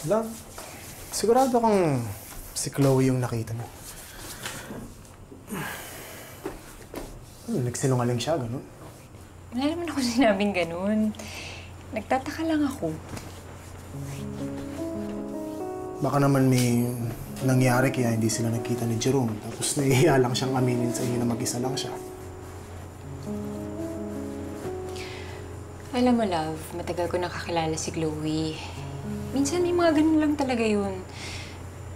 Love, sigurado kang si Chloe yung nakita mo. Nagsinungaling siya, gano'n? Wala naman ako sinabing ganun. Nagtataka lang ako. Baka naman may nangyari kaya hindi sila nagkita ni Jerome. Tapos nahihiya lang siyang aminin sa inyo na mag-isa lang siya. Alam mo, love, matagal ko nakakilala si Chloe. Minsan may mga ganun lang talaga yun.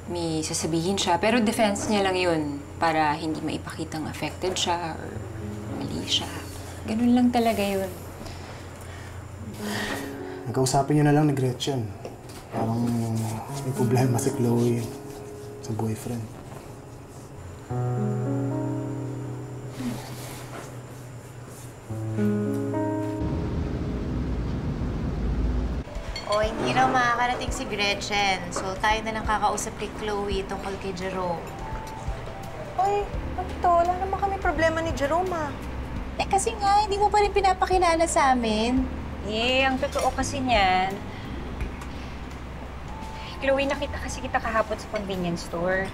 May sasabihin siya, pero defense niya lang yun para hindi maipakitang affected siya or mali siya. Ganun lang talaga yun. Nagkausapin niyo na lang ni Gretchen. Parang may problema si Chloe sa boyfriend. O, hindi raw makakarating si Gretchen. So, tayo na lang kakausap kay Chloe tungkol kay Jerome. Oy, to? Wala naman kami problema ni Jerome, ah. Eh, kasi nga, hindi mo pa rin pinapakilala sa amin. Ang totoo kasi niyan, Chloe, nakita kasi kita kahapon sa convenience store.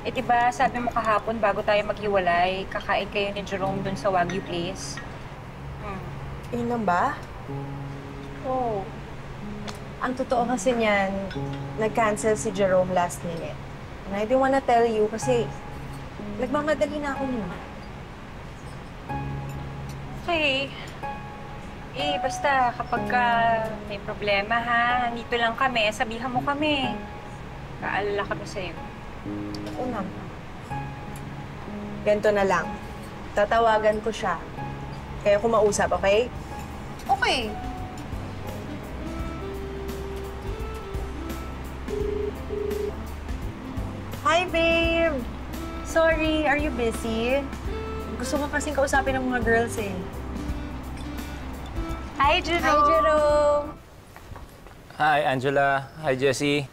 Eh, diba, sabi mo kahapon, bago tayo maghiwalay, kakain kayo ni Jerome dun sa Wagyu Place. Yun lang ba? Oo. Ang totoo kasi niyan, nag-cancel si Jerome last minute. And I didn't wanna tell you kasi nagmamadali na ako niyo. Okay. Basta kapag may problema ha, nandito lang kami, sabihan mo kami. Kaalala kami sa'yo. Oo naman. Ganito na lang. Tatawagan ko siya. Kaya kumausap, okay? Okay. Hi, babe! Sorry, are you busy? Gusto ko kasing kausapin ng mga girls eh. Hi, Jerome! Hi, Jerome! Hi, Angela. Hi, Jessie.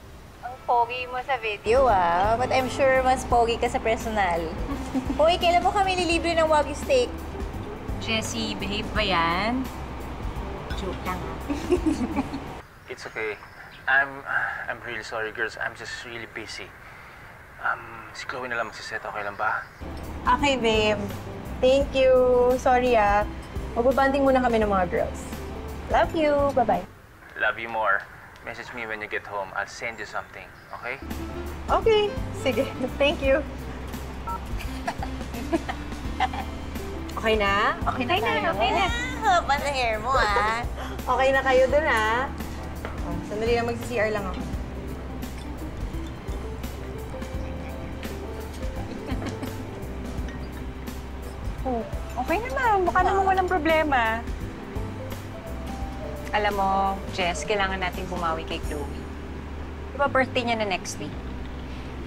Ang pogi mo sa video, ah. But I'm sure mas pogi ka sa personal. Hoy, kailan mo kami lilibre ng Wagyu steak? Jessie, behave ba yan? Joke lang. It's okay. I'm really sorry, girls. I'm just really busy. Si Chloe na lang magsiset. Okay lang ba? Okay, babe. Thank you. Sorry, ah. Magbabanding muna kami ng mga girls. Love you. Bye-bye. Love you more. Message me when you get home. I'll send you something. Okay? Okay. Sige. Thank you. Okay na? Okay na tayo? Okay na. Haba na hair mo, ah. Okay na kayo dun, ah. Oh, sandali lang, magsi-CR lang ako. Oh, okay naman. Baka naman walang problema. Alam mo, Jess, kailangan natin bumawi kay Chloe. Diba birthday niya na next week?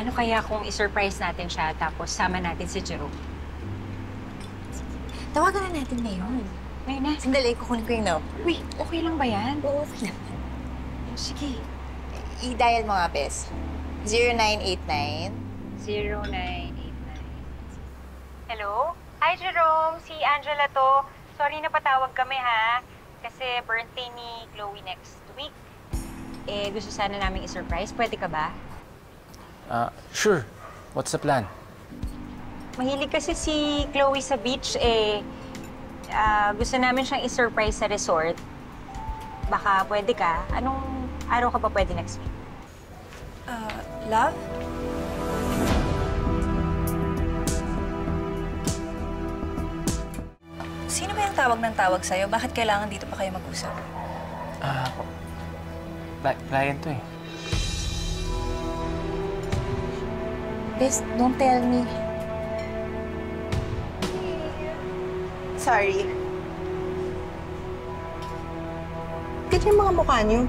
Ano kaya kung i-surprise natin siya tapos sama natin si Jerome? Tawagan na natin ngayon. Ngayon na. Sandali, kukunin ko yung number. Uy, okay lang ba yan? Oo, okay naman. Sige. I-dial mo nga, Bes. 0989. 0989. Hello? Hi, Jerome. Si Angela to. Sorry na patawag kami, ha? Kasi birthday ni Chloe next week. Gusto sana namin i-surprise. Pwede ka ba? Sure. What's the plan? Mahilig kasi si Chloe sa beach, gusto namin siyang i-surprise sa resort. Baka pwede ka. Anong araw ka pa pwede next week? Love? Sino ba yung tawag ng tawag sa'yo? Bakit kailangan dito pa kayo mag-usap? Client to eh. Bes, don't tell me. Sorry. Bakit yung mga mukha niyo?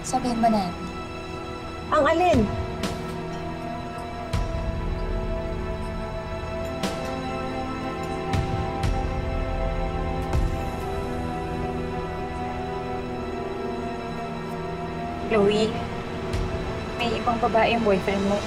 Sabihin mo na. Ang alin? Chloe, may ibang babae yung boyfriend mo.